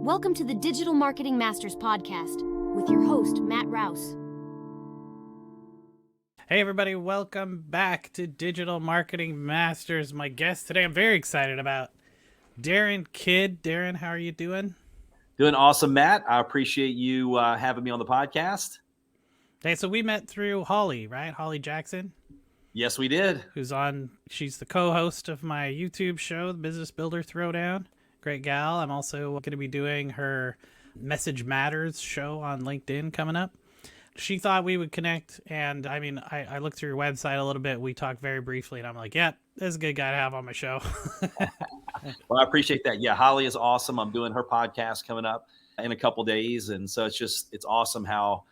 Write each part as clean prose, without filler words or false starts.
Welcome to the Digital Marketing Masters podcast with your host, Matt Rouse. Hey everybody, welcome back to Digital Marketing Masters. My guest today, I'm very excited about Darin Kidd. Darin, how are you doing? Doing awesome, Matt. I appreciate you having me on the podcast. Hey, so we met through Holly, right? Holly Jackson. Yes, we did. She's the co-host of my YouTube show, The Business Builder Throwdown. Great gal. I'm also going to be doing her Message Matters show on LinkedIn coming up. She thought we would connect, and I looked through your website a little bit. We talked very briefly, and I'm like, yeah, this is a good guy to have on my show. Well, I appreciate that. Yeah, Holly is awesome. I'm doing her podcast coming up in a couple days, and so it's awesome how,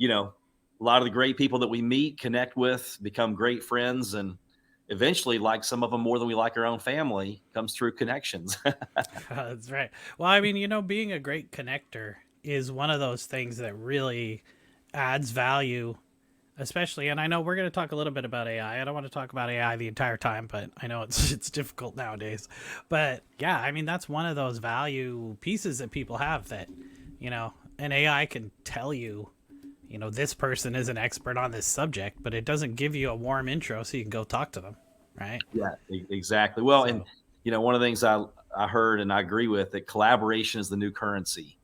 a lot of the great people that we meet, connect with, become great friends, and eventually, like some of them more than we like our own family, comes through connections. That's right. Well, being a great connector is one of those things that really adds value, especially, and I know we're going to talk a little bit about AI. I don't want to talk about AI the entire time, but I know it's difficult nowadays. But yeah, that's one of those value pieces that people have that, an AI can tell you, this person is an expert on this subject, but it doesn't give you a warm intro so you can go talk to them, right? Yeah, exactly. Well, and one of the things I heard and I agree with, that collaboration is the new currency.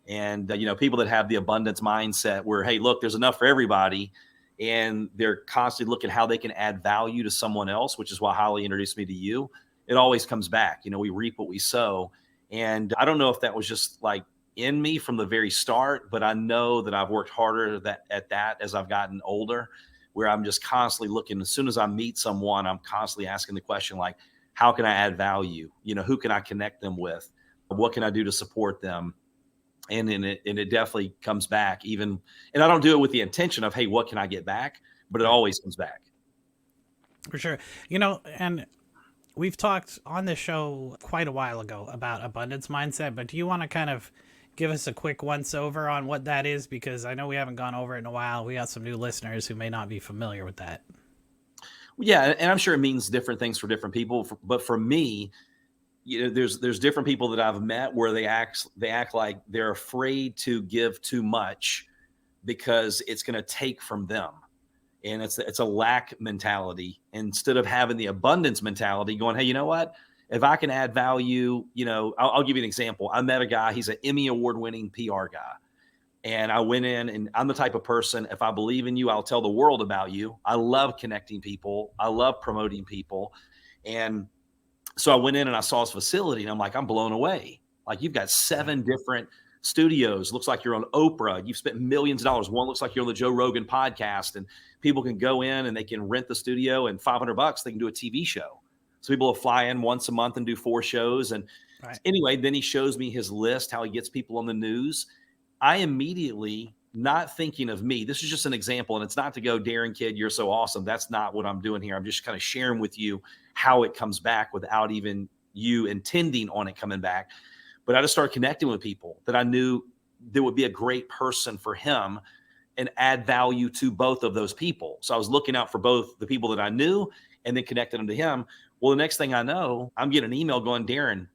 And, people that have the abundance mindset where, hey, look, there's enough for everybody, and they're constantly looking how they can add value to someone else, which is why Holly introduced me to you. It always comes back. We reap what we sow. And I don't know if that was just like in me from the very start, but I know that I've worked harder at that as I've gotten older, where I'm just constantly looking. As soon as I meet someone, I'm constantly asking the question, like, how can I add value? Who can I connect them with? What can I do to support them? And it definitely comes back and I don't do it with the intention of, hey, what can I get back? But it always comes back. For sure. And we've talked on this show quite a while ago about abundance mindset, but do you want to kind of give us a quick once over on what that is? Because I know we haven't gone over it in a while. We got some new listeners who may not be familiar with that. Yeah. And I'm sure it means different things for different people. But for me, there's different people that I've met where they act like they're afraid to give too much because it's going to take from them. And it's a lack mentality instead of having the abundance mentality going, hey, you know what? If I can add value, I'll give you an example. I met a guy, he's an Emmy award-winning PR guy. And I went in, and I'm the type of person, if I believe in you, I'll tell the world about you. I love connecting people. I love promoting people. And so I went in and I saw his facility, and I'm like, I'm blown away. Like, you've got 7 different studios. Looks like you're on Oprah. You've spent millions of dollars. One looks like you're on the Joe Rogan podcast, and people can go in and they can rent the studio, and $500 they can do a TV show. So people will fly in once a month and do 4 shows. And anyway, then he shows me his list, how he gets people on the news. I immediately, not thinking of me, this is just an example, and it's not to go, Darin Kidd, you're so awesome. That's not what I'm doing here. I'm just kind of sharing with you how it comes back without even you intending on it coming back. But I just started connecting with people that I knew that would be a great person for him and add value to both of those people. So I was looking out for both the people that I knew and then connected them to him. Well, the next thing I know, I'm getting an email going, Darin,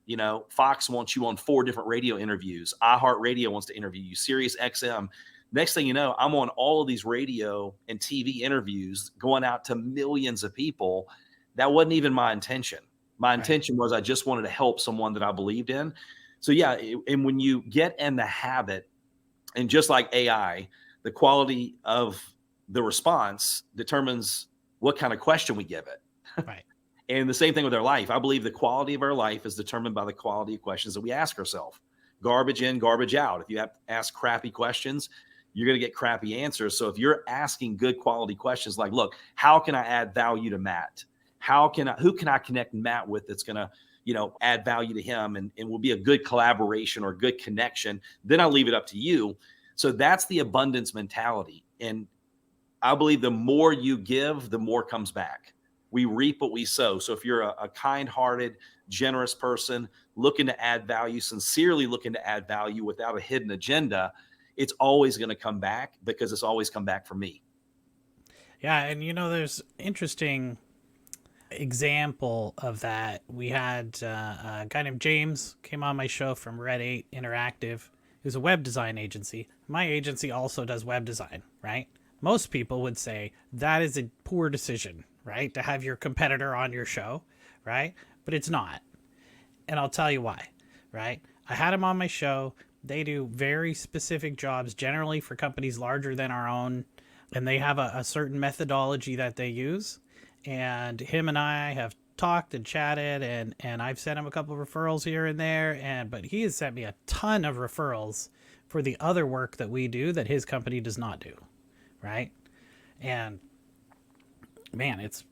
Fox wants you on 4 different radio interviews. iHeartRadio wants to interview you. Sirius XM. Next thing you know, I'm on all of these radio and TV interviews going out to millions of people. That wasn't even my intention. My intention was I just wanted to help someone that I believed in. So yeah, and when you get in the habit, and just like AI, the quality of the response determines what kind of question we give it. Right. And the same thing with our life. I believe the quality of our life is determined by the quality of questions that we ask ourselves. Garbage in, garbage out. If you have to ask crappy questions, you're going to get crappy answers. So if you're asking good quality questions like, look, how can I add value to Matt? Who can I connect Matt with that's going to, add value to him and will be a good collaboration or good connection? Then I'll leave it up to you. So that's the abundance mentality. And I believe the more you give, the more comes back. We reap what we sow. So if you're a kind-hearted, generous person looking to add value, sincerely looking to add value without a hidden agenda, it's always going to come back, because it's always come back for me. Yeah. And there's interesting example of that, we had a guy named James came on my show from Red 8 Interactive, who's a web design agency. My agency also does web design, right? Most people would say that is a poor decision, right? To have your competitor on your show, right? But it's not. And I'll tell you why, right? I had him on my show. They do very specific jobs, generally for companies larger than our own, and they have a certain methodology that they use. And him and I have talked and chatted, and I've sent him a couple of referrals here and there, but he has sent me a ton of referrals for the other work that we do that his company does not do, right? And man, it's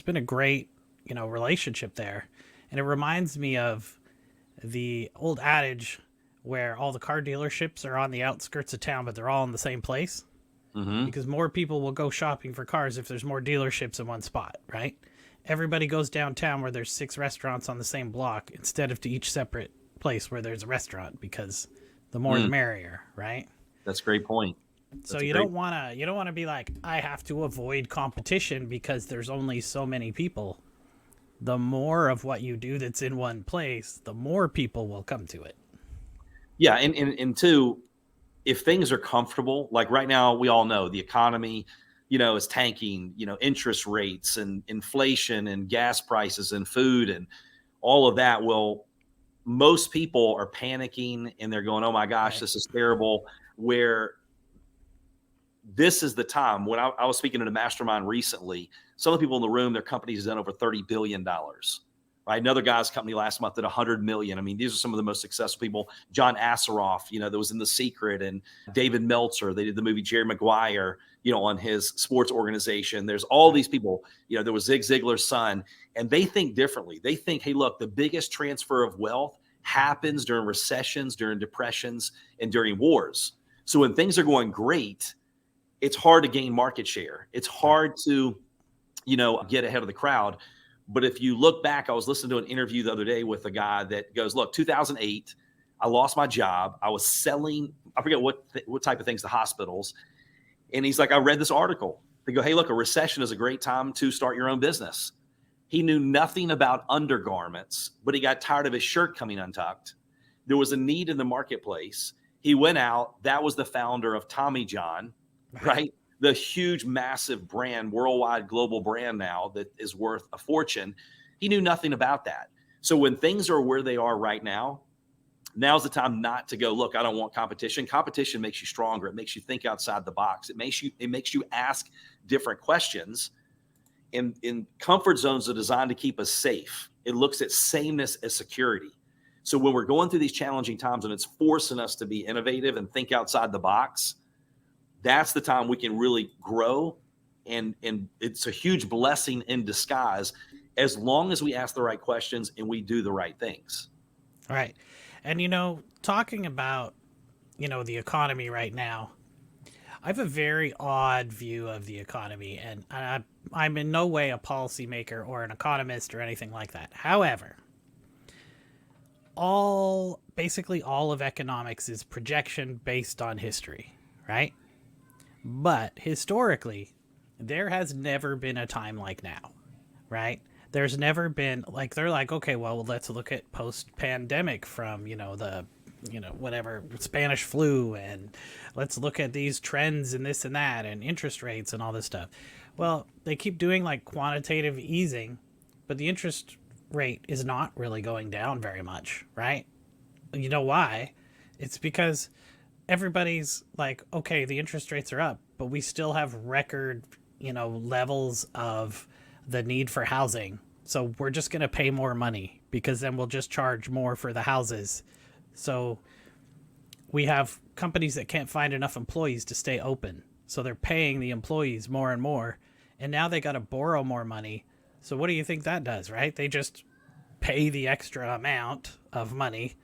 been a great, relationship there. And it reminds me of the old adage where all the car dealerships are on the outskirts of town, but they're all in the same place. Mm-hmm. Because more people will go shopping for cars if there's more dealerships in one spot, right? Everybody goes downtown where there's 6 restaurants on the same block instead of to each separate place where there's a restaurant, because the more the merrier, right? That's a great point. So you don't want to be like, I have to avoid competition because there's only so many people. The more of what you do that's in one place, the more people will come to it. Yeah, and two, if things are comfortable, like right now, we all know the economy, is tanking, interest rates and inflation and gas prices and food and all of that. Well, most people are panicking and they're going, oh my gosh, this is terrible. Where this is the time when I was speaking at a mastermind recently, some of the people in the room, their companies have done over $30 billion. Right. Another guy's company last month did 100 million. I mean, these are some of the most successful people. John Assaroff, that was in The Secret, and David Meltzer. They did the movie Jerry Maguire, on his sports organization. There's all these people, there was Zig Ziglar's son, and they think differently. They think, hey, look, the biggest transfer of wealth happens during recessions, during depressions, and during wars. So when things are going great, it's hard to gain market share. It's hard to, get ahead of the crowd. But if you look back, I was listening to an interview the other day with a guy that goes, look, 2008, I lost my job. I was selling, I forget what type of things, to hospitals. And he's like, I read this article. They go, hey, look, a recession is a great time to start your own business. He knew nothing about undergarments, but he got tired of his shirt coming untucked. There was a need in the marketplace. He went out. That was the founder of Tommy John, right? The huge, massive brand, worldwide global brand now that is worth a fortune. He knew nothing about that. So when things are where they are right now, now's the time not to go, look, I don't want competition. Competition makes you stronger. It makes you think outside the box. It makes you ask different questions. In comfort zones are designed to keep us safe. It looks at sameness as security. So when we're going through these challenging times and it's forcing us to be innovative and think outside the box, that's the time we can really grow. And it's a huge blessing in disguise as long as we ask the right questions and we do the right things. All right. And, talking about, the economy right now, I have a very odd view of the economy, and I'm in no way a policymaker or an economist or anything like that. However, basically all of economics is projection based on history, right? But historically, there has never been a time like now, right? There's never been, they're like, okay, well, let's look at post-pandemic from, whatever, Spanish flu, and let's look at these trends and this and that, and interest rates and all this stuff. Well, they keep doing quantitative easing, but the interest rate is not really going down very much, right? You know why? It's because everybody's like, okay, the interest rates are up, but we still have record, levels of the need for housing. So we're just going to pay more money because then we'll just charge more for the houses. So we have companies that can't find enough employees to stay open. So they're paying the employees more and more. And now they got to borrow more money. So what do you think that does, right? They just pay the extra amount of money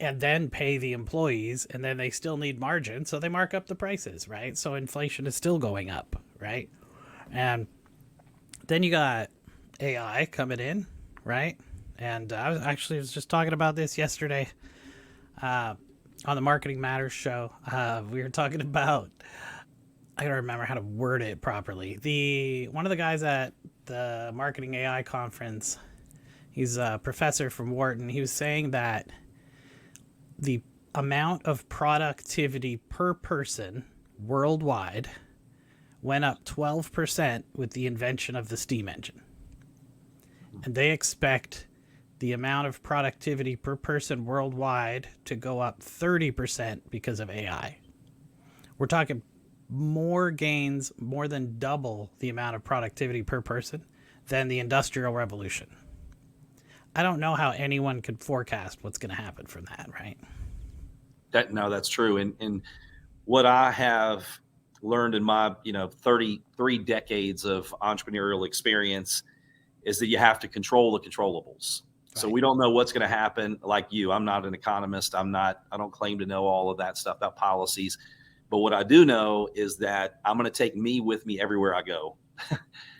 and then pay the employees, and then they still need margin, so they mark up the prices, right? So inflation is still going up, right? And then you got AI coming in, right? And I was just talking about this yesterday on the Marketing Matters show. We were talking about I gotta remember how to word it properly. One of the guys at the marketing AI conference, he's a professor from Wharton. He was saying that the amount of productivity per person worldwide went up 12% with the invention of the steam engine. And they expect the amount of productivity per person worldwide to go up 30% because of AI. We're talking more gains, more than double the amount of productivity per person than the Industrial Revolution. I don't know how anyone could forecast what's going to happen from that, right? That's true. And what I have learned in my 33 decades of entrepreneurial experience is that you have to control the controllables. Right. So we don't know what's going to happen. Like you, I'm not an economist. I don't claim to know all of that stuff about policies. But what I do know is that I'm going to take me with me everywhere I go.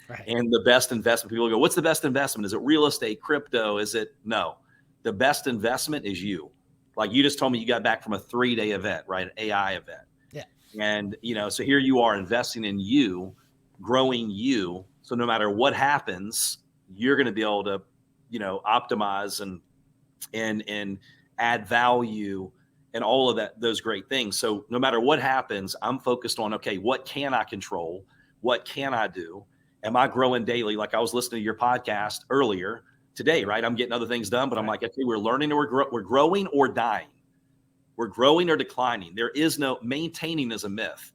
Right. And the best investment, people go, what's the best investment? Is it real estate, crypto? No, the best investment is you. Like you just told me you got back from a 3-day event, right? An AI event. Yeah. And, so here you are investing in you, growing you. So no matter what happens, you're going to be able to, optimize and add value and all of those great things. So no matter what happens, I'm focused on, okay, what can I control? What can I do? Am I growing daily? Like I was listening to your podcast earlier today, right? I'm getting other things done, but I'm like, okay, we're learning or we're growing or dying. We're growing or declining. There is no maintaining is a myth.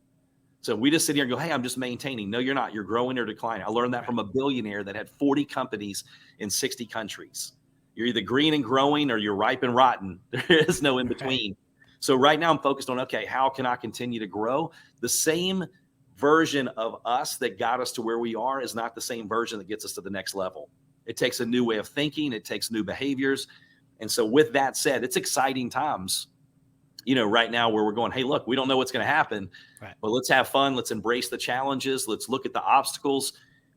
So we just sit here and go, hey, I'm just maintaining. No, you're not. You're growing or declining. I learned that from a billionaire that had 40 companies in 60 countries. You're either green and growing or you're ripe and rotten. There is no in between. So right now I'm focused on, okay, how can I continue to grow? The same version of us that got us to where we are is not the same version that gets us to the next level. It takes a new way of thinking. It takes new behaviors. And so with that said, it's exciting times, right now where we're going, hey, look, we don't know what's going to happen, but let's have fun. Let's embrace the challenges. Let's look at the obstacles.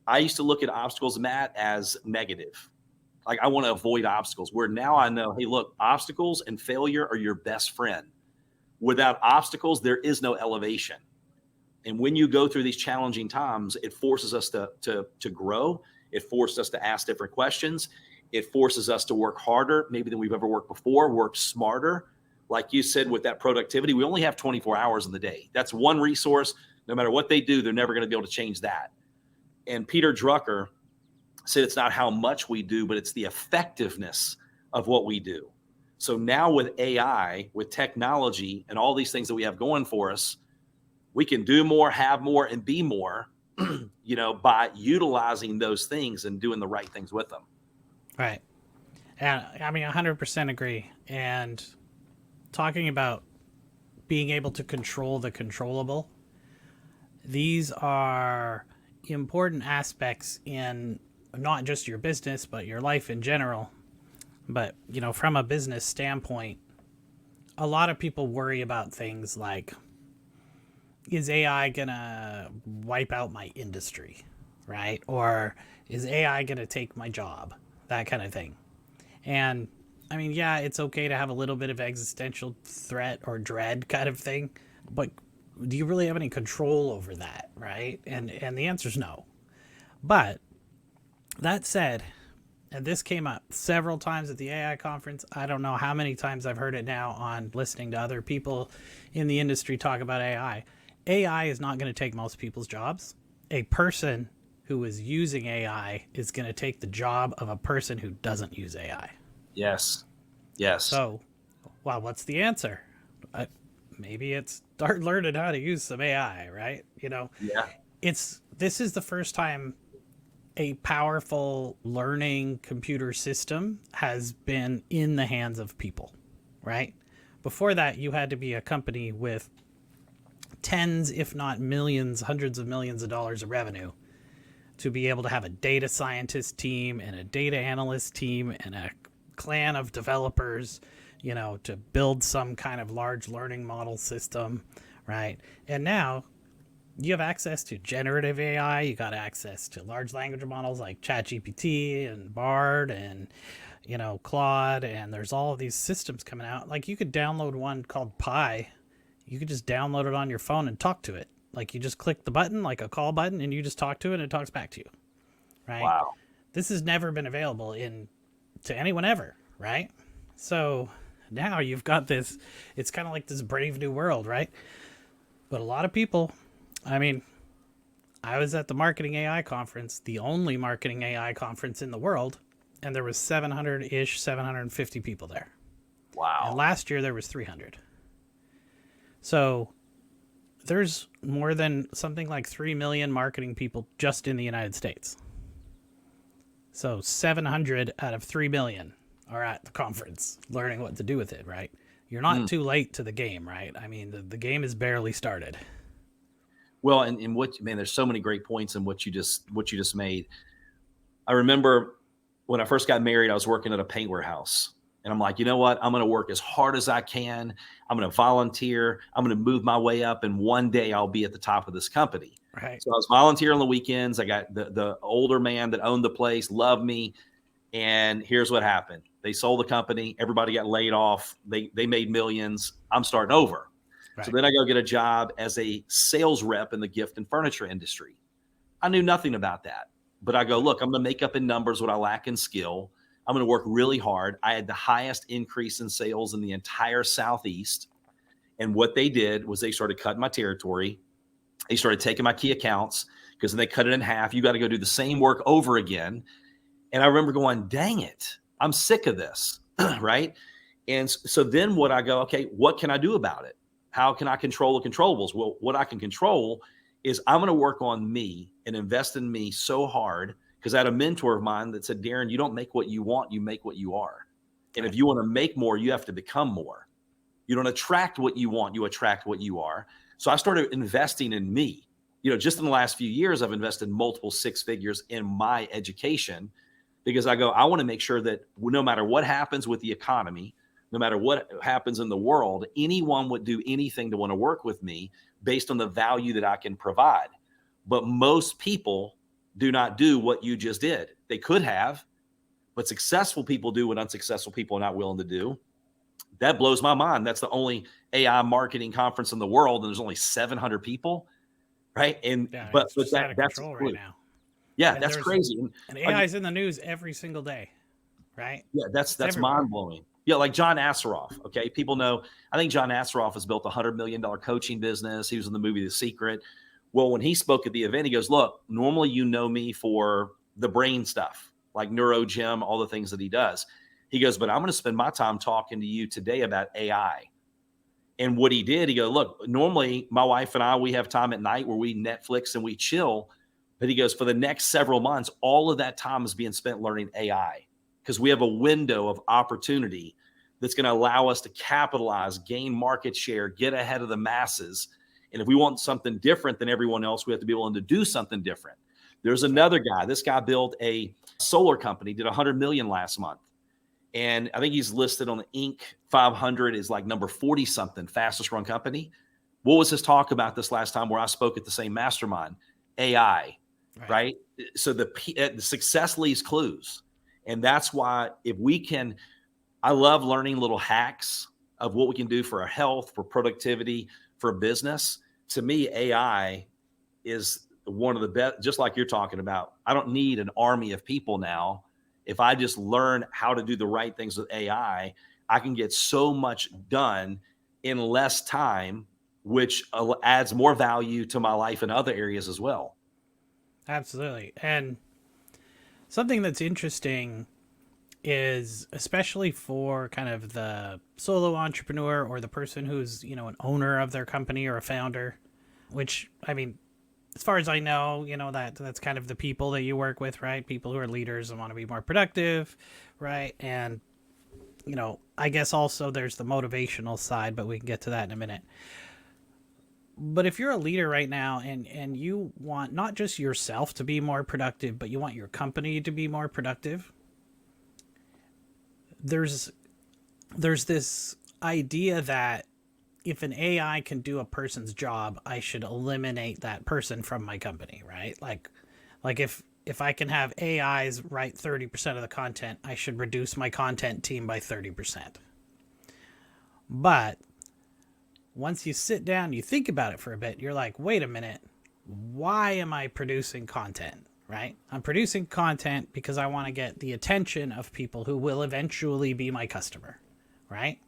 I used to look at obstacles, Matt, as negative. Like I want to avoid obstacles, where now I know, hey, look, obstacles and failure are your best friend. Without obstacles, there is no elevation. And when you go through these challenging times, it forces us to grow. It forces us to ask different questions. It forces us to work harder, maybe than we've ever worked before, work smarter. Like you said, with that productivity, we only have 24 hours in the day. That's one resource. No matter what they do, they're never going to be able to change that. And Peter Drucker said it's not how much we do, but it's the effectiveness of what we do. So now with AI, with technology and all these things that we have going for us, we can do more, have more, and be more, by utilizing those things and doing the right things with them. Right. And I mean, 100% agree. And talking about being able to control the controllable, these are important aspects in not just your business, but your life in general. But, from a business standpoint, a lot of people worry about things like, is AI going to wipe out my industry, right? Or is AI going to take my job? That kind of thing. And I mean, yeah, it's okay to have a little bit of existential threat or dread kind of thing, but do you really have any control over that, right? And the answer is no. But that said, and this came up several times at the AI conference. I don't know how many times I've heard it now on listening to other people in the industry talk about AI. AI is not going to take most people's jobs. A person who is using AI is going to take the job of a person who doesn't use AI. Yes. So, well, what's the answer? Maybe it's start learning how to use some AI, right? Yeah. This is the first time a powerful learning computer system has been in the hands of people, right? Before that, you had to be a company with tens, if not millions, hundreds of millions of dollars of revenue to be able to have a data scientist team and a data analyst team and a clan of developers, to build some kind of large learning model system, right? And now you have access to generative AI. You got access to large language models like ChatGPT and Bard and, Claude. And there's all of these systems coming out. Like you could download one called Pi. You could just download it on your phone and talk to it. Like you just click the button, like a call button, and you just talk to it and it talks back to you. Right? Wow. This has never been available to anyone ever, right? So now you've got this, it's kind of like this brave new world, right? But a lot of people, I mean, I was at the Marketing AI conference, the only marketing AI conference in the world, and there was 700-ish, 750 people there. Wow. And last year there was 300. So there's more than something like 3 million marketing people just in the United States. So 700 out of 3 million are at the conference learning what to do with it, right? You're not too late to the game, right? I mean, the game is barely started. Well, and what, man, there's so many great points in what you just made. I remember when I first got married, I was working at a paint warehouse, and I'm like, you know what? I'm going to work as hard as I can. I'm going to volunteer. I'm going to move my way up, and one day I'll be at the top of this company. Right. So I was volunteering on the weekends. I got the older man that owned the place, loved me. And here's what happened. They sold the company. Everybody got laid off. They made millions. I'm starting over. Right. So then I go get a job as a sales rep in the gift and furniture industry. I knew nothing about that, but I go, look, I'm going to make up in numbers what I lack in skill. I'm going to work really hard. I had the highest increase in sales in the entire Southeast. And what they did was they started cutting my territory. They started taking my key accounts because then they cut it in half. You got to go do the same work over again. And I remember going, dang it, I'm sick of this, right? And so then what I go, okay, what can I do about it? How can I control the controllables? Well, what I can control is I'm going to work on me and invest in me so hard, because I had a mentor of mine that said, Darin, you don't make what you want, you make what you are. And if you want to make more, you have to become more. You don't attract what you want, you attract what you are. So I started investing in me. Just in the last few years, I've invested multiple six figures in my education, because I go, I want to make sure that no matter what happens with the economy, no matter what happens in the world, anyone would do anything to want to work with me based on the value that I can provide. But most people do not do what you just did. They could have, but successful people do what unsuccessful people are not willing to do. That blows my mind. That's the only AI marketing conference in the world, and there's only 700 people, right? And Yeah, but it's just out of that's control cool. right now. Yeah, And that's crazy. And AI is in the news every single day, right? Yeah, that's everywhere. mind blowing. Yeah, like John Asseroff. Okay, people know. I think John Asseroff has built $100 million coaching business. He was in the movie The Secret. Well, when he spoke at the event, he goes, "Look, normally you know me for the brain stuff, like Neuro Gym, all the things that he does." He goes, "But I'm going to spend my time talking to you today about AI." And what he did, he goes, "Look, normally my wife and I, we have time at night where we Netflix and we chill." But he goes, for the next several months, all of that time is being spent learning AI, because we have a window of opportunity that's going to allow us to capitalize, gain market share, get ahead of the masses. And if we want something different than everyone else, we have to be willing to do something different. There's another guy. This guy built a solar company, did 100 million last month. And I think he's listed on the Inc. 500 is like number 40 something, fastest run company. What was his talk about this last time where I spoke at the same mastermind? AI, right? So the success leaves clues. And that's why if we can, I love learning little hacks of what we can do for our health, for productivity, for business. To me, AI is one of the best, just like you're talking about. I don't need an army of people now. If I just learn how to do the right things with AI, I can get so much done in less time, which adds more value to my life in other areas as well. Absolutely. And something that's interesting is, especially for kind of the solo entrepreneur or the person who's, an owner of their company or a founder, which, I mean, as far as I know, that's kind of the people that you work with, right? People who are leaders and want to be more productive, right? And, I guess also there's the motivational side, but we can get to that in a minute. But if you're a leader right now and you want not just yourself to be more productive, but you want your company to be more productive, there's this idea that if an AI can do a person's job, I should eliminate that person from my company, right? Like if I can have AIs write 30% of the content, I should reduce my content team by 30%. But once you sit down, you think about it for a bit, you're like, wait a minute, why am I producing content? Right? I'm producing content because I want to get the attention of people who will eventually be my customer. Right?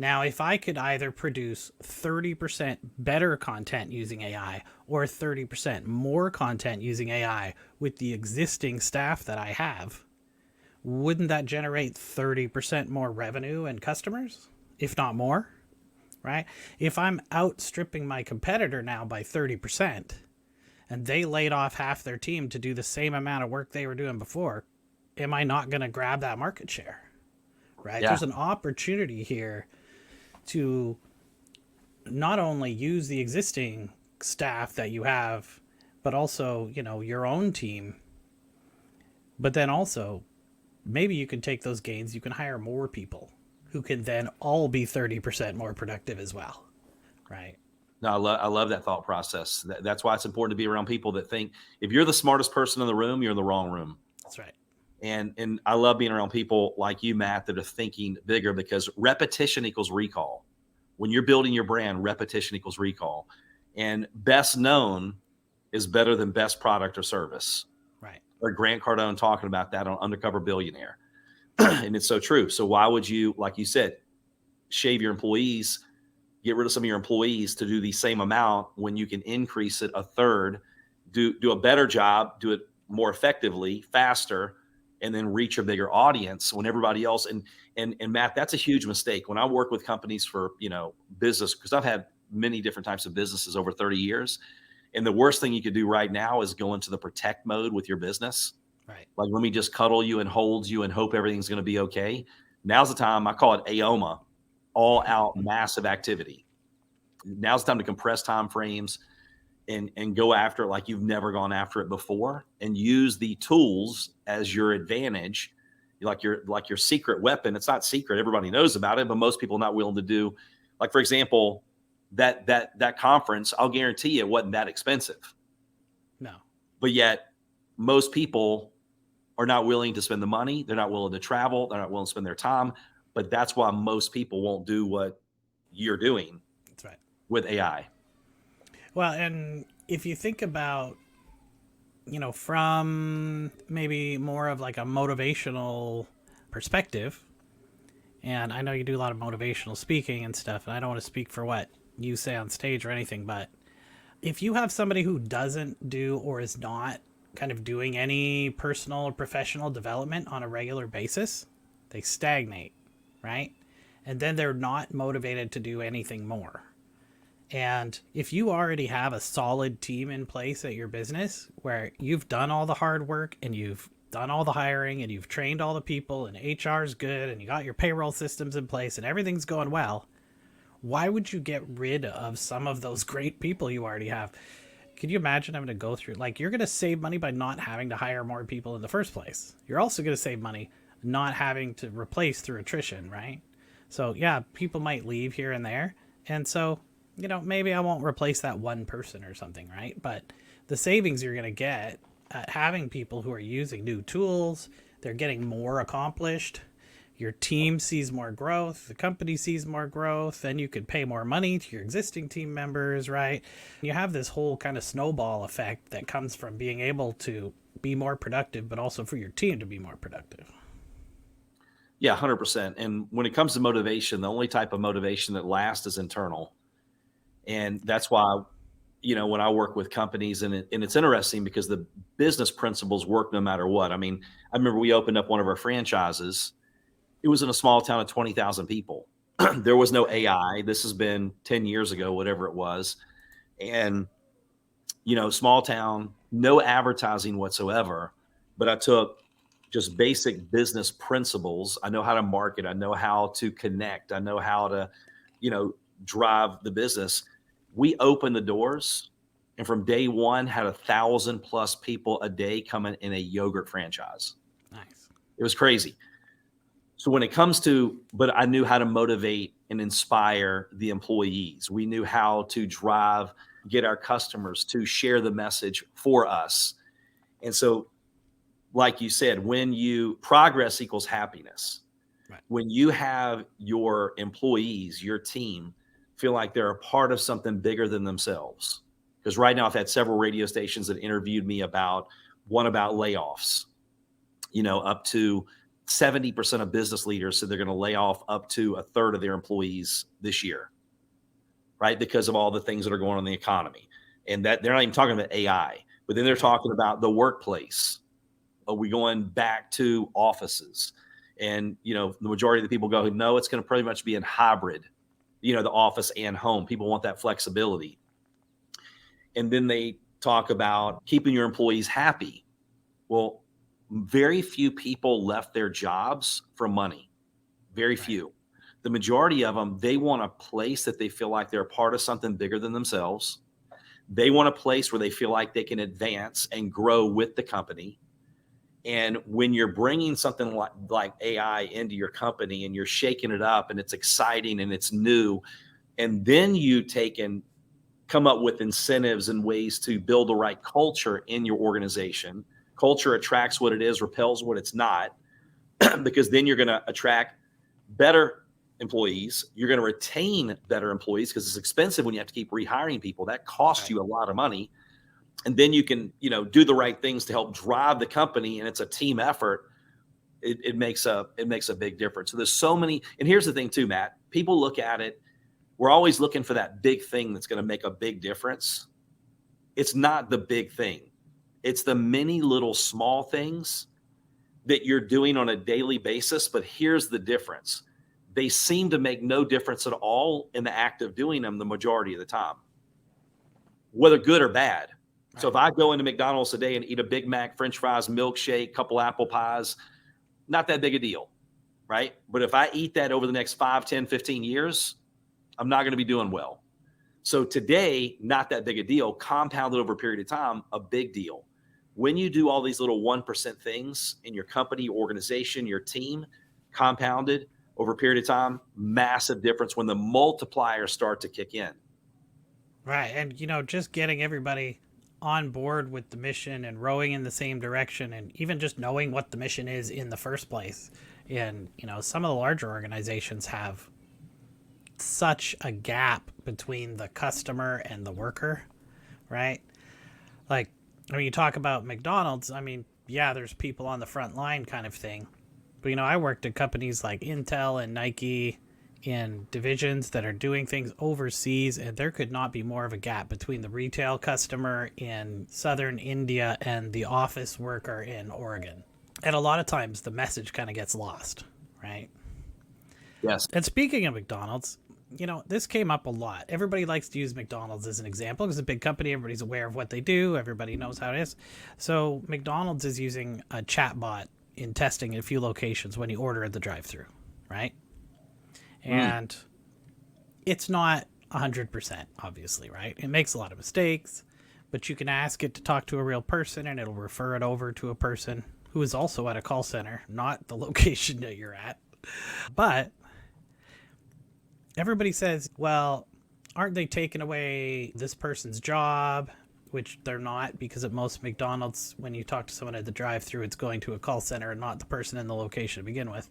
Now, if I could either produce 30% better content using AI or 30% more content using AI with the existing staff that I have, wouldn't that generate 30% more revenue and customers, if not more? Right? If I'm outstripping my competitor now by 30% and they laid off half their team to do the same amount of work they were doing before, am I not going to grab that market share? Right? Yeah. There's an opportunity here to not only use the existing staff that you have, but also, your own team. But then also, maybe you can take those gains, you can hire more people who can then all be 30% more productive as well. Right? No, I love that thought process. That's why it's important to be around people that think if you're the smartest person in the room, you're in the wrong room. That's right. And I love being around people like you, Matt, that are thinking bigger, because repetition equals recall. When you're building your brand, repetition equals recall. And best known is better than best product or service. Right. Or Grant Cardone talking about that on Undercover Billionaire. And it's so true. So why would you, like you said, shave your employees, get rid of some of your employees to do the same amount when you can increase it a third, do a better job, do it more effectively, faster, and then reach a bigger audience when everybody else. And Matt, that's a huge mistake. When I work with companies for, business, because I've had many different types of businesses over 30 years. And the worst thing you could do right now is go into the protect mode with your business. Right. Like, let me just cuddle you and hold you and hope everything's going to be okay. Now's the time. I call it AOMA, all out massive activity. Now's the time to compress time frames and go after it like you've never gone after it before, and use the tools as your advantage, like your secret weapon. It's not secret. Everybody knows about it, but most people are not willing to do. Like, for example, that conference, I'll guarantee you it wasn't that expensive. No. But yet most people are not willing to spend the money. They're not willing to travel. They're not willing to spend their time. But that's why most people won't do what you're doing. That's right. With AI. Well, and if you think about, from maybe more of like a motivational perspective, and I know you do a lot of motivational speaking and stuff, and I don't want to speak for what you say on stage or anything, but if you have somebody who doesn't do or is not kind of doing any personal or professional development on a regular basis, they stagnate, right? And then they're not motivated to do anything more. And if you already have a solid team in place at your business where you've done all the hard work and you've done all the hiring and you've trained all the people and HR is good and you got your payroll systems in place and everything's going well, why would you get rid of some of those great people you already have? Could you imagine having to go through, like, you're going to save money by not having to hire more people in the first place. You're also going to save money not having to replace through attrition, right? So yeah, people might leave here and there. And so, maybe I won't replace that one person or something, right? But the savings you're going to get at having people who are using new tools, they're getting more accomplished. Your team sees more growth, the company sees more growth, and you could pay more money to your existing team members, right? You have this whole kind of snowball effect that comes from being able to be more productive, but also for your team to be more productive. Yeah, 100%. And when it comes to motivation, the only type of motivation that lasts is internal. And that's why, when I work with companies, and it's interesting because the business principles work no matter what. I mean, I remember we opened up one of our franchises. It was in a small town of 20,000 people. There was no AI. This has been 10 years ago, whatever it was. And, small town, no advertising whatsoever. But I took just basic business principles. I know how to market. I know how to connect. I know how to, drive the business. We opened the doors, and from day one had 1,000+ people a day coming in a yogurt franchise. Nice. It was crazy. So when it comes to, but I knew how to motivate and inspire the employees. We knew how to get our customers to share the message for us. And so, like you said, progress equals happiness. Right. When you have your employees, your team feel like they're a part of something bigger than themselves. Because right now I've had several radio stations that interviewed me about layoffs, up to 70% of business leaders said they're going to lay off up to a third of their employees this year, right? Because of all the things that are going on in the economy. And that they're not even talking about AI, but then they're talking about the workplace. Are we going back to offices? And, the majority of the people go, no, it's going to pretty much be in hybrid, the office and home. People want that flexibility. And then they talk about keeping your employees happy. Well, very few people left their jobs for money. Very few. The majority of them, they want a place that they feel like they're a part of something bigger than themselves. They want a place where they feel like they can advance and grow with the company. And when you're bringing something like AI into your company and you're shaking it up and it's exciting and it's new, and then you take and come up with incentives and ways to build the right culture in your organization. Culture attracts what it is, repels what it's not, because then you're going to attract better employees. You're going to retain better employees because it's expensive when you have to keep rehiring people. That costs you a lot of money. And then you can, do the right things to help drive the company, and it's a team effort. It makes a big difference. So there's so many, and here's the thing too, Matt, people look at it. We're always looking for that big thing that's going to make a big difference. It's not the big thing. It's the many little small things that you're doing on a daily basis. But here's the difference. They seem to make no difference at all in the act of doing them the majority of the time, whether good or bad. Right. So if I go into McDonald's today and eat a Big Mac, French fries, milkshake, couple apple pies, not that big a deal, right? But if I eat that over the next 5, 10, 15 years, I'm not going to be doing well. So today, not that big a deal. Compounded over a period of time, a big deal. When you do all these little 1% things in your company, your organization, your team, compounded over a period of time, massive difference when the multipliers start to kick in. Right. And, just getting everybody on board with the mission and rowing in the same direction, and even just knowing what the mission is in the first place. And, some of the larger organizations have such a gap between the customer and the worker, right? Like, you talk about McDonald's, there's people on the front line kind of thing. But, I worked at companies like Intel and Nike in divisions that are doing things overseas, and there could not be more of a gap between the retail customer in southern India and the office worker in Oregon. And a lot of times the message kind of gets lost, right? Yes. And speaking of McDonald's, this came up a lot. Everybody likes to use McDonald's as an example because it's a big company. Everybody's aware of what they do. Everybody knows how it is. So McDonald's is using a chatbot in testing in a few locations when you order at the drive-thru, right? And it's not 100%, obviously, right? It makes a lot of mistakes, but you can ask it to talk to a real person, and it'll refer it over to a person who is also at a call center, not the location that you're at. But everybody says, well, aren't they taking away this person's job? Which they're not, because at most McDonald's, when you talk to someone at the drive-thru, it's going to a call center and not the person in the location to begin with.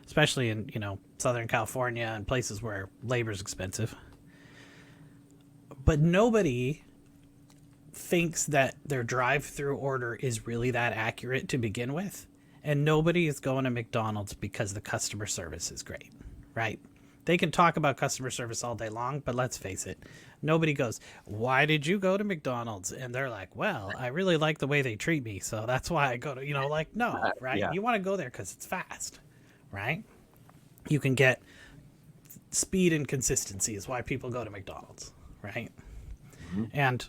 Especially in, Southern California and places where labor's expensive. But nobody thinks that their drive-thru order is really that accurate to begin with. And nobody is going to McDonald's because the customer service is great, right? They can talk about customer service all day long, but let's face it, nobody goes, why did you go to McDonald's? And they're like, well, I really like the way they treat me, so that's why I go to, no, right? Yeah. You want to go there because it's fast, right? You can get speed and consistency is why people go to McDonald's, right? Mm-hmm. And,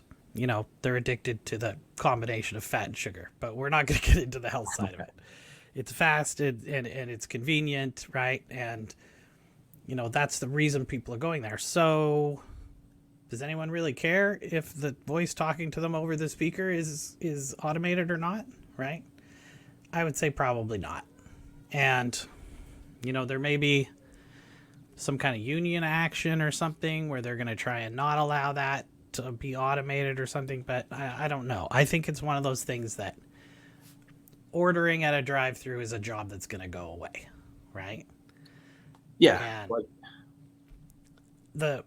they're addicted to the combination of fat and sugar, but we're not going to get into the health side of it. It's fast and it's convenient, right? And, that's the reason people are going there. So does anyone really care if the voice talking to them over the speaker is automated or not, right? I would say probably not. And, there may be some kind of union action or something where they're going to try and not allow that to be automated or something, but I don't know. I think it's one of those things that ordering at a drive-thru is a job that's going to go away, right? Yeah. And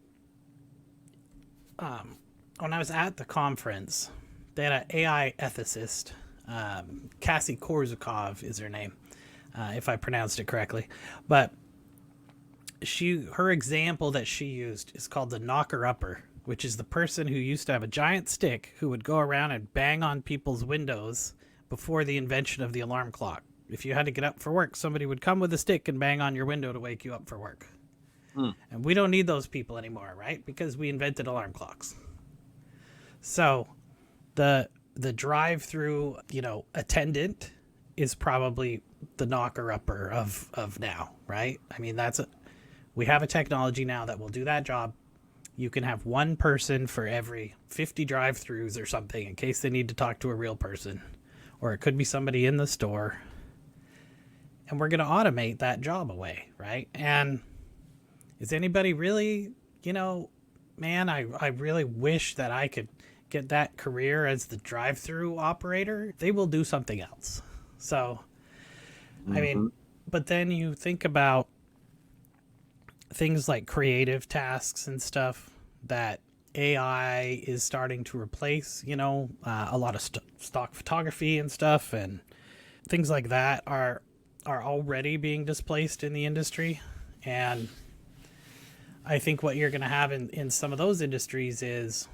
when I was at the conference, they had an AI ethicist, Cassie Korzakov is her name, if I pronounced it correctly. But her example that she used is called the knocker-upper, which is the person who used to have a giant stick who would go around and bang on people's windows before the invention of the alarm clock. If you had to get up for work, somebody would come with a stick and bang on your window to wake you up for work. And we don't need those people anymore, right? Because we invented alarm clocks. So the drive-through, attendant is probably the knocker-upper of now, right? I mean, we have a technology now that will do that job. You can have one person for every 50 drive-throughs or something in case they need to talk to a real person. Or it could be somebody in the store. And we're going to automate that job away, right? And is anybody really, man, I really wish that I could get that career as the drive-through operator. They will do something else. So, I mean, but then you think about things like creative tasks and stuff that AI is starting to replace, a lot of stock photography and stuff, and things like that are already being displaced in the industry. And I think what you're going to have in some of those industries is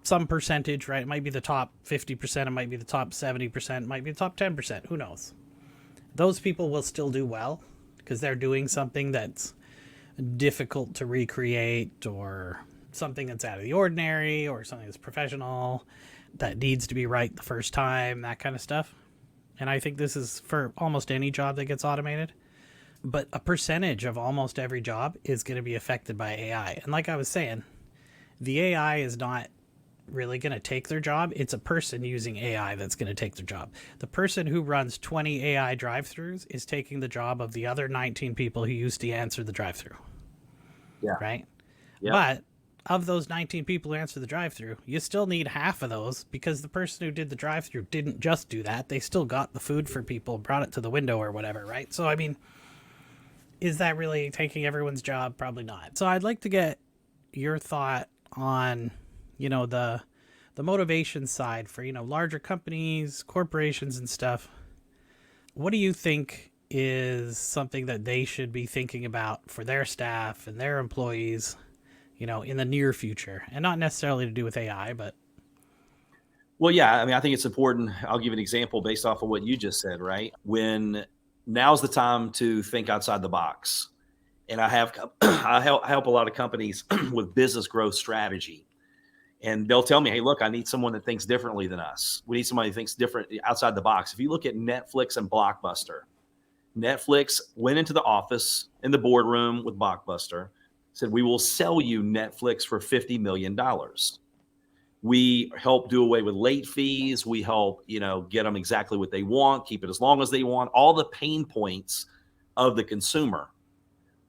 some percentage, right? It might be the top 50%, it might be the top 70%, it might be the top 10%, who knows? Those people will still do well because they're doing something that's difficult to recreate, or something that's out of the ordinary, or something that's professional that needs to be right the first time, that kind of stuff. And I think this is for almost any job that gets automated. But a percentage of almost every job is going to be affected by AI. And like I was saying, the AI is not really going to take their job. It's a person using AI that's going to take their job. The person who runs 20 AI drive-thrus is taking the job of the other 19 people who used to answer the drive-thru. Yeah. Right? Yeah. But of those 19 people who answer the drive-thru, you still need half of those, because the person who did the drive-thru didn't just do that. They still got the food for people, brought it to the window or whatever, right? So, I mean, is that really taking everyone's job? Probably not. So I'd like to get your thought on, the motivation side for, larger companies, corporations and stuff. What do you think is something that they should be thinking about for their staff and their employees, in the near future? And not necessarily to do with AI, but... Well, yeah, I mean, I think it's important. I'll give you an example based off of what you just said, right? When now's the time to think outside the box. And I help a lot of companies with business growth strategy. And they'll tell me, hey, look, I need someone that thinks differently than us. We need somebody who thinks different, outside the box. If you look at Netflix and Blockbuster, Netflix went into the office in the boardroom with Blockbuster, said, we will sell you Netflix for $50 million. We help do away with late fees. We help, get them exactly what they want, keep it as long as they want, all the pain points of the consumer.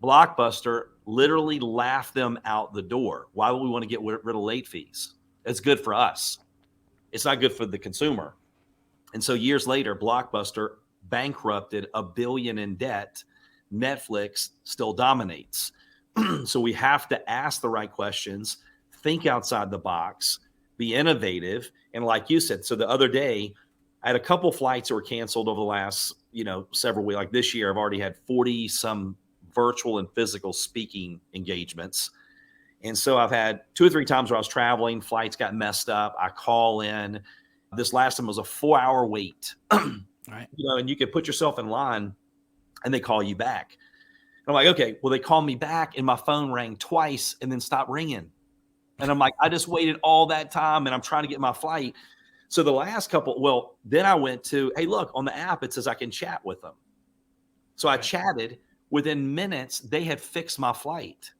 Blockbuster literally laughed them out the door. Why would we want to get rid of late fees? It's good for us. It's not good for the consumer. And so years later, Blockbuster bankrupted $1 billion in debt. Netflix still dominates. So we have to ask the right questions, think outside the box, be innovative. And like you said, so the other day, I had a couple flights that were canceled over the last, several weeks. Like this year, I've already had 40 some virtual and physical speaking engagements. And so I've had 2 or 3 times where I was traveling, flights got messed up. I call in. This last time was a 4-hour wait. Right. And you could put yourself in line and they call you back. And I'm like, okay, well, they called me back and my phone rang twice and then stopped ringing. And I'm like, I just waited all that time and I'm trying to get my flight. So the last couple, then I went to, hey, look, on the app, it says I can chat with them. So I chatted. Within minutes, they had fixed my flight.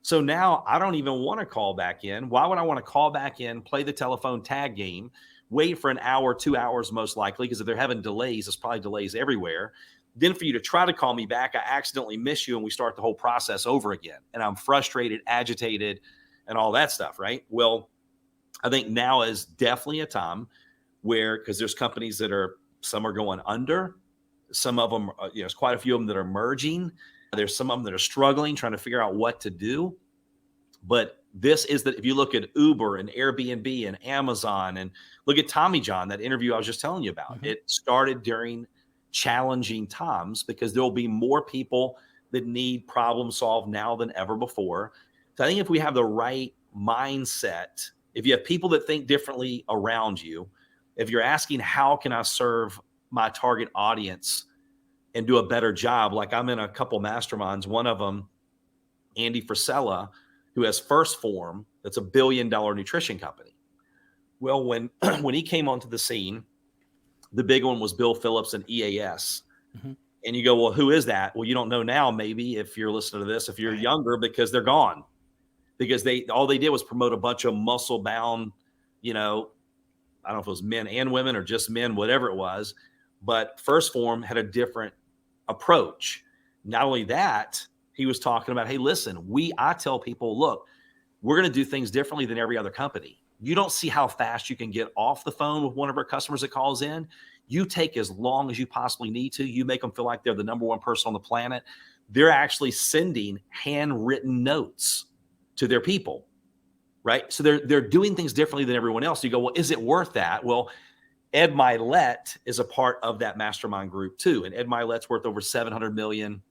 So now I don't even want to call back in. Why would I want to call back in, play the telephone tag game, wait for an hour, 2 hours, most likely, because if they're having delays, there's probably delays everywhere. Then for you to try to call me back, I accidentally miss you and we start the whole process over again. And I'm frustrated, agitated, and all that stuff, right? Well, I think now is definitely a time where, because there's companies some are going under. Some of them, there's quite a few of them that are merging. There's some of them that are struggling, trying to figure out what to do. But This is that if you look at Uber and Airbnb and Amazon and look at Tommy John, that interview I was just telling you about, it started during challenging times because there will be more people that need problem solved now than ever before. So I think if we have the right mindset, if you have people that think differently around you, if you're asking, how can I serve my target audience and do a better job? Like I'm in a couple masterminds, one of them, Andy Frisella, who has First Form, that's $1 billion nutrition company. Well, when he came onto the scene, the big one was Bill Phillips and EAS. And you go, well, who is that? Well, you don't know now, maybe if you're listening to this, if you're younger, because they're gone. Because all they did was promote a bunch of muscle bound, I don't know if it was men and women or just men, whatever it was. But First Form had a different approach. Not only that, he was talking about, hey, listen, I tell people, look, we're going to do things differently than every other company. You don't see how fast you can get off the phone with one of our customers that calls in. You take as long as you possibly need to. You make them feel like they're the number one person on the planet. They're actually sending handwritten notes to their people, right? So they're doing things differently than everyone else. You go, well, is it worth that? Well, Ed Milet is a part of that mastermind group too. And Ed Milet's worth over 700 million,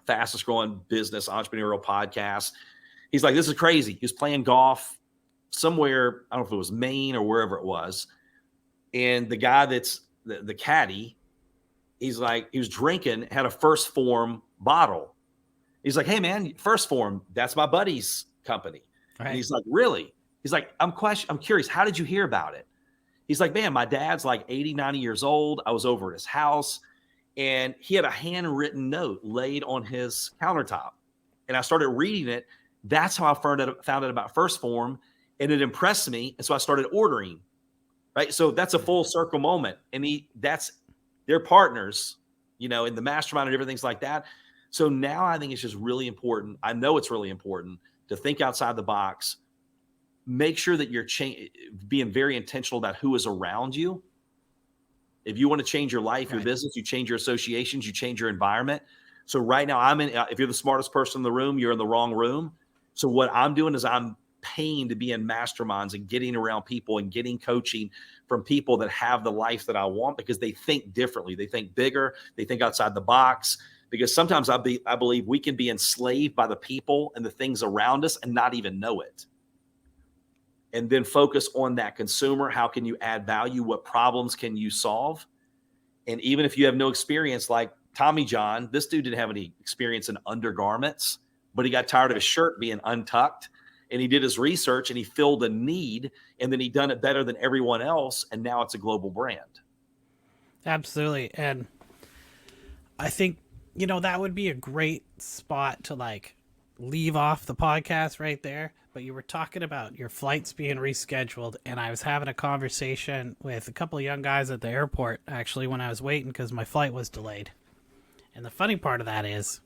fastest growing business entrepreneurial podcast. He's like, this is crazy. He was playing golf somewhere, I don't know if it was Maine or wherever it was. And the guy that's the caddy, he's like, he was drinking, had a First Form bottle. He's like, hey man, First Form, that's my buddy's company. Right. And he's like, really? He's like, I'm curious. How did you hear about it? He's like, man, my dad's like 80, 90 years old. I was over at his house and he had a handwritten note laid on his countertop. And I started reading it. That's how I found out about First Form. And it impressed me. And so I started ordering, right? So that's a full circle moment. And they're partners, in the mastermind and different things like that. So now I think it's just really important. I know it's really important to think outside the box. Make sure that you're being very intentional about who is around you. If you want to change your life, your business, you change your associations, you change your environment. So right now if you're the smartest person in the room, you're in the wrong room. So what I'm doing is I'm paying to be in masterminds and getting around people and getting coaching from people that have the life that I want because they think differently. They think bigger. They think outside the box. Because sometimes I believe we can be enslaved by the people and the things around us and not even know it. And then focus on that consumer. How can you add value? What problems can you solve? And even if you have no experience, like Tommy John, this dude didn't have any experience in undergarments, but he got tired of his shirt being untucked and he did his research and he filled a need and then he done it better than everyone else. And now it's a global brand. Absolutely. And I think, that would be a great spot to leave off the podcast right there. But you were talking about your flights being rescheduled. And I was having a conversation with a couple of young guys at the airport, actually, when I was waiting because my flight was delayed. And the funny part of that is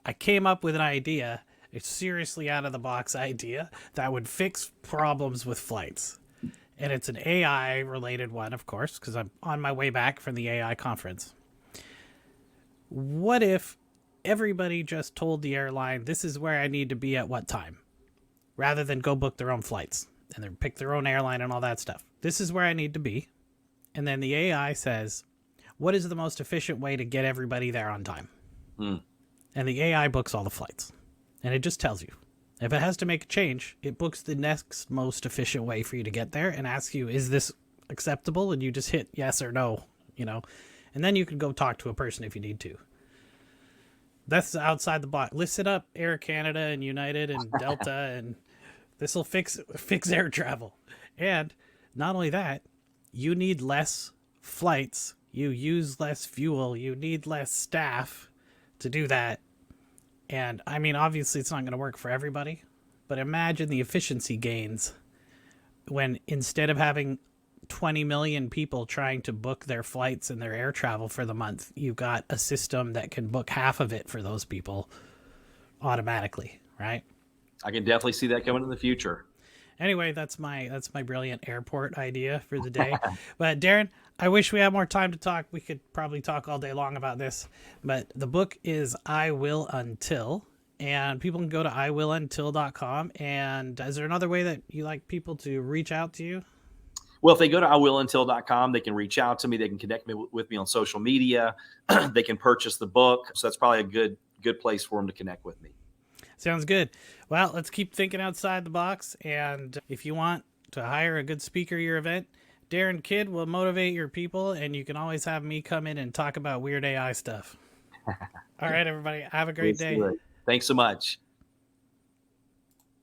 I came up with an idea, a seriously out of the box idea that would fix problems with flights. And it's an AI related one, of course, because I'm on my way back from the AI conference. What if everybody just told the airline, this is where I need to be at what time, rather than go book their own flights and then pick their own airline and all that stuff? This is where I need to be. And then the AI says, what is the most efficient way to get everybody there on time? And the AI books all the flights. And it just tells you. If it has to make a change, it books the next most efficient way for you to get there and asks you, is this acceptable? And you just hit yes or no, and then you can go talk to a person if you need to. That's outside the box. Listen up, Air Canada and United and Delta, and this will fix air travel. And not only that, you need less flights. You use less fuel. You need less staff to do that. And I mean, obviously it's not going to work for everybody, but imagine the efficiency gains when instead of having 20 million people trying to book their flights and their air travel for the month, you've got a system that can book half of it for those people automatically, right? I can definitely see that coming in the future. Anyway, that's my brilliant airport idea for the day. But Darin, I wish we had more time to talk. We could probably talk all day long about this, but the book is I Will Until, and people can go to iwilluntil.com. And is there another way that you like people to reach out to you? Well, if they go to iwilluntil.com, they can reach out to me. They can connect with me on social media. They can purchase the book. So that's probably a good place for them to connect with me. Sounds good. Well, let's keep thinking outside the box. And if you want to hire a good speaker at your event, Darin Kidd will motivate your people, and you can always have me come in and talk about weird AI stuff. All right, everybody. Have a great day. Thanks so much.